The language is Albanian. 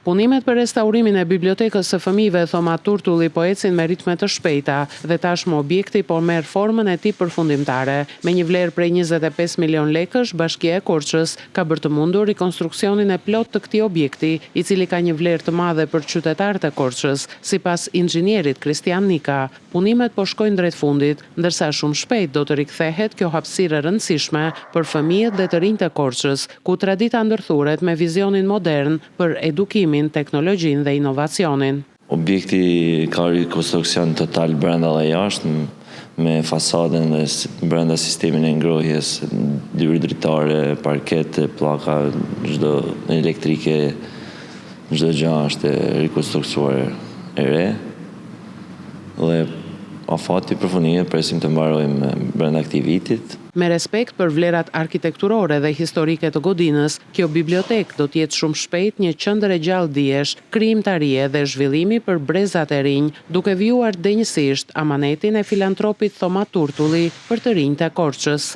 Punimet për restaurimin e bibliotekës së fëmijëve Thoma Turtulli po ecin me ritme të shpejta dhe tashmë objekti po merr formën e tij përfundimtare. Me një vlerë prej 25 milion lekësh, Bashkia e Korçës ka bërë të mundur rikonstruksionin e plot të këtij objekti, i cili ka një vlerë të madhe për qytetarët e Korçës, sipas inxhinierit Kristian Nika. Punimet po shkojnë drejt fundit, ndërsa shumë shpejt do të rikthehet kjo hapësirë e rëndësishme për fëmijët dhe të rinjtë e Korçës, ku tradita ndërthuret me vizionin modern për edukimin, teknologjinë dhe inovacionin. Objekti ka rikonstruksion total brenda dhe jashtë, me fasadën dhe brenda sistemin e ngrohjes, dyert dritare, parket, pllaka, çdo elektrike, çdo gjë është rikonstruktuar e re. Dhe afati përfundimet presim të mbarojmë brenda këtij vitit. Me respekt për vlerat arkitekturore dhe historike të godinës, kjo bibliotek do t'jetë shumë shpejt një qendër e gjallë dijesh, krijimtarie dhe zhvillimi për brezat e rinj, duke vijuar denjësisht amanetin e filantropit Thoma Turtulli për të rinjtë e Korçës.